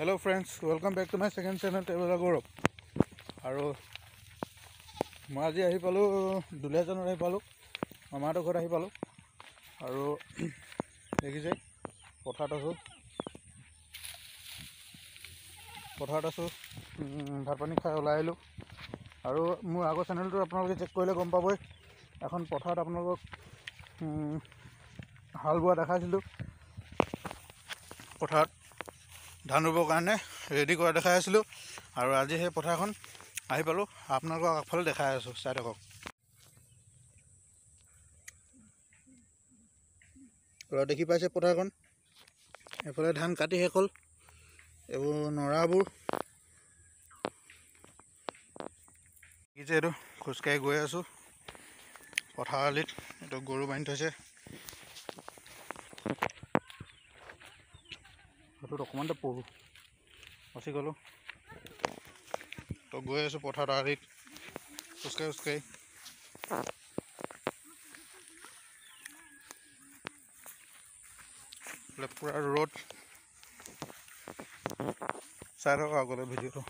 Hello friends, welcome back to my second channel Traveler Gaurav. আৰু মই আজি আহি পালো দুলিয়াজানত আহি পালো মামাহঁতৰ ঘৰত আহি পালো আৰু দেখিছে পথাৰত আছো ভাত পানী খাই ওলাই আহিলো আৰু মোৰ আগৰ চেনেলটো আপোনালোকে চেক কৰিলে গম পাবই এখন পথাৰত আপোনালোকক হাল বোৱা দেখাইছিলো পথাৰত ধান ৰুবৰ কাৰণে ৰেডি কৰা দেখাই আছিলোঁ আৰু আজি সেই পথাৰখন আহি পালোঁ আপোনালোকক আগফালে দেখাই আছোঁ চাই থাকক আৰু দেখি পাইছে পথাৰখন এফালে ধান কাটি শেষ হ'ল এইবোৰ নৰাবোৰ দেখিছে এইটো খোজকাঢ়ি গৈ আছোঁ পথাৰ আলিত এইটো গৰু বান্ধি থৈছে সেইটোত অকণমানতে পঢ়োঁ বাচি গ'লোঁ তো গৈ আছোঁ পথাৰত আলিত খোজকাঢ়ি পুৰা ৰ'দ চাই থাকক আগলৈ ভিডিঅ'টো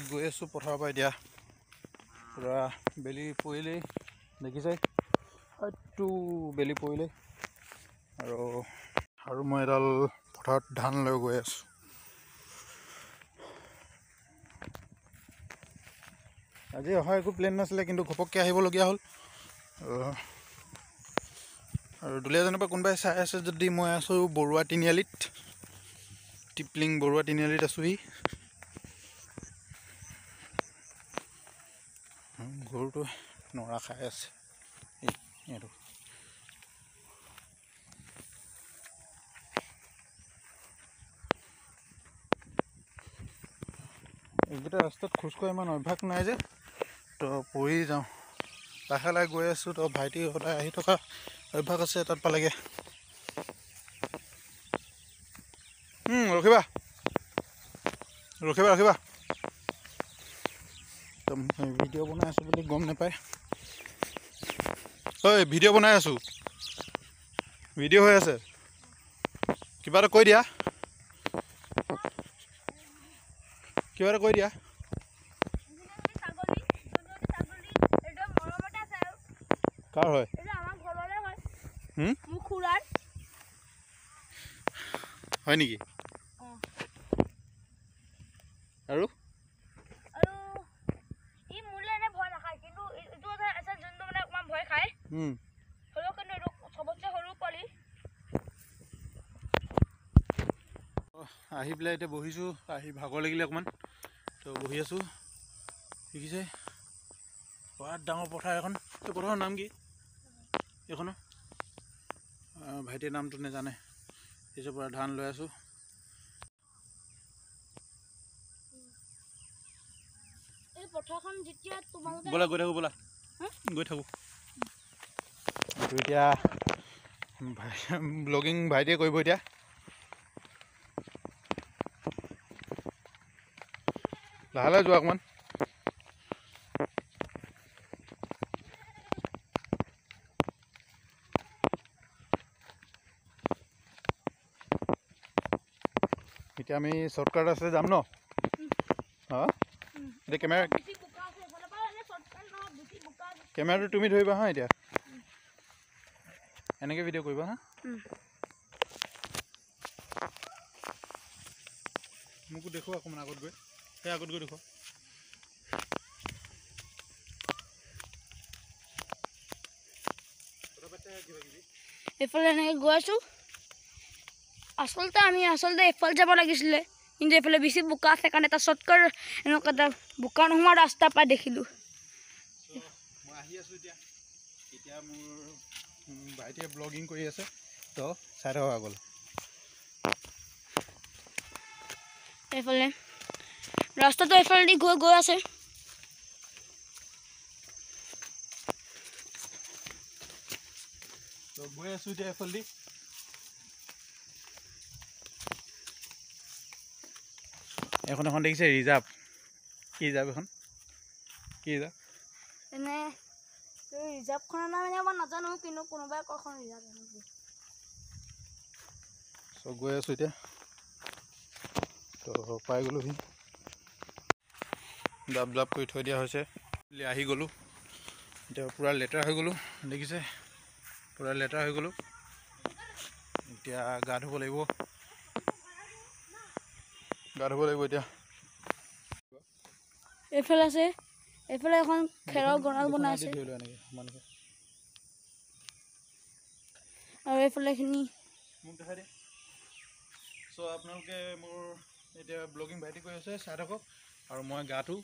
গৈ আছোঁ পথাৰৰ পৰা এতিয়া পুৰা বেলি পৰিলেই দেখিছে হয়তো বেলি পৰিলেই আৰু মই এডাল পথাৰত ধান লৈ গৈ আছোঁ আজি অহা একো প্লেন নাছিলে কিন্তু ঘপককৈ আহিবলগীয়া হ'ল আৰু দুলীয়াজানৰ পৰা কোনোবাই চাই আছে যদি মই আছোঁ বৰুৱা তিনিআলিত টিপলিং বৰুৱা তিনিআলিত আছোঁহি গৰুটো নৰা খাই আছে এইটো এইকেইটা ৰাস্তাত খোজকঢ়া ইমান অভ্যাস নাই যে তো পৰি যাওঁ লাহে লাহে গৈ আছোঁ তো ভাইটি সদায় আহি থকা অভ্যাস আছে তাত পালেগৈ ৰখিবা ভিডিঅ' বনাই আছোঁ বুলি গম নাপায় ঐ ভিডিঅ' বনাই আছোঁ ভিডিঅ' হৈ আছে কিবা এটা কৈ দিয়া কাৰ হয় হয় নেকি আৰু আহি পেলাই এতিয়া বহিছোঁ আহি ভাগৰ লাগিলে অকণমান তো বহি আছোঁ দেখিছে বিৰাট ডাঙৰ পথাৰ এখন এই পথাৰৰ নাম কি এইখনৰ ভাইটিৰ নামটো নেজানে পিছৰ পৰা ধান লৈ আছোঁ ব'লা গৈ থাকোঁ গৈ থাকোঁ এইটো এতিয়া ব্লগিং ভাইটিয়ে কৰিব এতিয়া লাহে লাহে যোৱা অকণমান এতিয়া আমি শ্বৰ্টকাট আছে যাম ন এতিয়া কেমেৰাটো তুমি ধৰিবা হা এতিয়া এনেকৈ ভিডিঅ' কৰিবা হা মোকো দেখুৱা অকণমান আগত গৈ সেই আগত গৈ দেখুৱা এইফালে এনেকৈ গৈ আছোঁ আমি এইফালে যাব লাগিছিলে কিন্তু এইফালে বেছি বোকা আছে কাৰণে এটা শ্বৰ্টকাট এনেকুৱা এটা বোকা নোহোৱা ৰাস্তা পাই দেখিলোঁ মই আহি আছোঁ এতিয়া মোৰ ভাইটিয়ে ব্লগিং কৰি আছে তো চাই থাকক আগলৈ এইফালে ৰাস্তাটো এইফালেদি গৈ আছে তো গৈ আছোঁ এতিয়া এইফালেদি এখন দেখিছে ৰিজাৰ্ভ কি ৰিজাৰ্ভ এখন কি ৰিজাৰ্ভ এনে ৰিজাৰ্ভখনৰ নাম এনে মই নাজানো কিন্তু কোনোবাই কখন ৰিজাৰ্ভ চ' গৈ আছোঁ এতিয়া তো পাই গ'লোহি জাপ কৰি থৈ দিয়া হৈছে আহি গ'লোঁ এতিয়া পূৰা লেতেৰা হৈ গ'লোঁ দেখিছে পূৰা লেতেৰা হৈ গ'লোঁ এতিয়া গা ধুব লাগিব এতিয়া এইফালে আছে এইফালে এখন খেৰৰ গঁৰাল বনাই আছে আৰু এইফালেখিনি মোক দেখাই দে চ' আপোনালোকে মোৰ এতিয়া ব্লগিং ভাইটি কৰি আছে চাই থাকক আৰু মই গাটো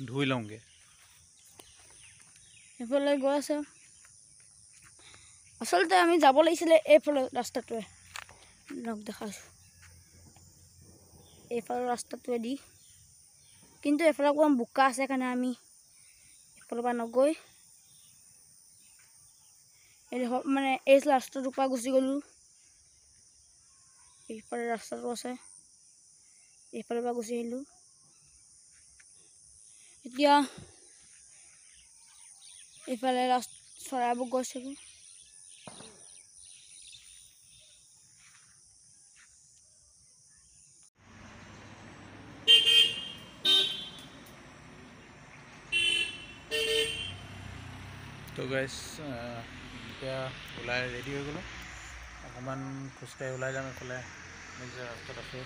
ধুই লওঁগৈ এইফালে গৈ আছে আচলতে আমি যাব লাগিছিলে এইফালে ৰাস্তাটোৱে লগ দেখাইছোঁ এইফালৰ ৰাস্তাটোৱে দি কিন্তু এইফালে অকণমান বোকা আছে কাৰণে আমি এইফালৰ পৰা নগৈ মানে এই ৰাস্তাটোৰ পৰা গুচি গ'লোঁ এইফালে ৰাস্তাটো আছে এইফালৰ পৰা গুচি আহিলোঁ এতিয়া এইফালে চৰাইবোৰ গৈছেগৈ তো গাইজ এতিয়া ওলাই ৰেডি হৈ গ'লোঁ অকণমান খোজকাঢ়ি ওলাই যাম এইফালে দেখিছে ৰাস্তাত আছোঁ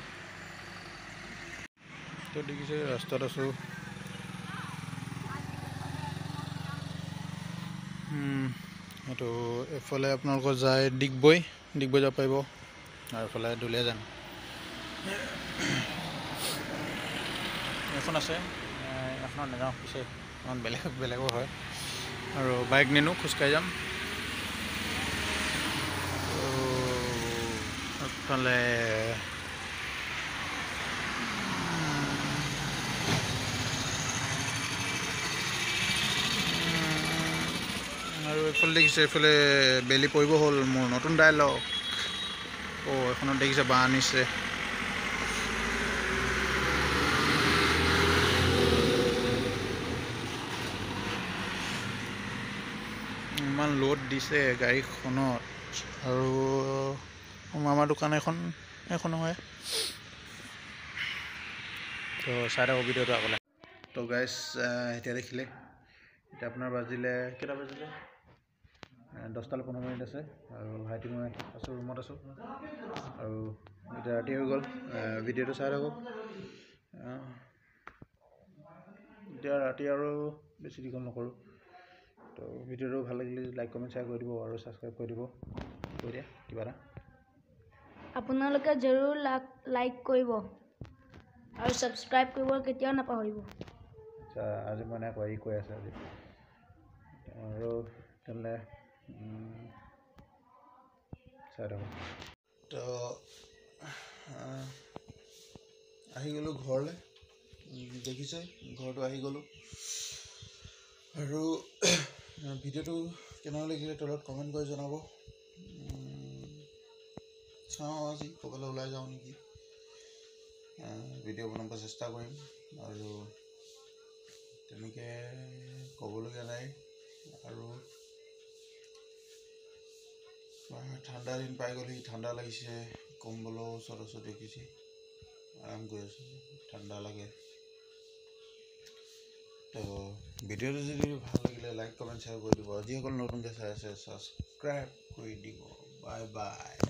তো দেখিছে ৰাস্তাত আছোঁ এইটো এইফালে আপোনালোকৰ যায় ডিগবৈ যাব পাৰিব আৰু এইফালে দুলীয়াজান এখন আছে এখনত নাযাওঁ পিছে এখন বেলেগৰ হয় আৰু বাইক নিনো খোজকাঢ়ি যাম এইফালে আৰু এইফালে দেখিছে এইফালে বেলি পৰিব হ'ল মোৰ নতুন ডাইলগ এইখনত দেখিছে বাঁহ আনিছে ইমান লোড দিছে গাড়ীখনত আৰু মামাৰ দোকান এখন হয় তো চাই থাকক ভিডিঅ'টো আগলৈ তো গাইজ এতিয়া দেখিলে এতিয়া আপোনাৰ বাজিলে কেইটা বাজিলে 10টা 15 মিনিট আছে আৰু ভাইটি মই আছোঁ ৰুমত আছোঁ আৰু এতিয়া ৰাতি হৈ গ'ল ভিডিঅ'টো চাই থাকক এতিয়া ৰাতি আৰু বেছি দীঘল নকৰোঁ তো ভিডিঅ'টো ভাল লাগিলে লাইক কমেণ্ট শ্বেয়াৰ কৰি দিব আৰু ছাবস্ক্ৰাইব কৰি দিব কৈ দিয়া কিবা এটা আপোনালোকে জৰুৰ লাইক কৰিব আৰু ছাবস্ক্ৰাইব কৰিব কেতিয়াও নাপাহৰিব আচ্ছা আজি মানে কৈ আছে আজি আৰু তেনেহ'লে চাই থাকক তো আহি গ'লোঁ ঘৰলৈ দেখিছে ঘৰটো আহি গ'লোঁ আৰু ভিডিঅ'টো কেনেকুৱা লাগিলে তলত কমেণ্ট কৰি জনাব চাওঁ আজি ক'ৰবালৈ ওলাই যাওঁ নেকি ভিডিঅ' বনাব চেষ্টা কৰিম আৰু তেনেকৈ ক'বলগীয়া নাই আৰু ঠাণ্ডা দিন পাই গ'লহি ঠাণ্ডা লাগিছে কম্বলৰ ওচৰত দেখিছে আৰাম কৰি আছোঁ ঠাণ্ডা লাগে তো ভিডিঅ'টো যদি ভাল লাগিলে লাইক কমেণ্ট শ্বেয়াৰ কৰি দিব যিসকল নতুনকৈ চাই আছে ছাবস্ক্ৰাইব কৰি দিব বাই বাই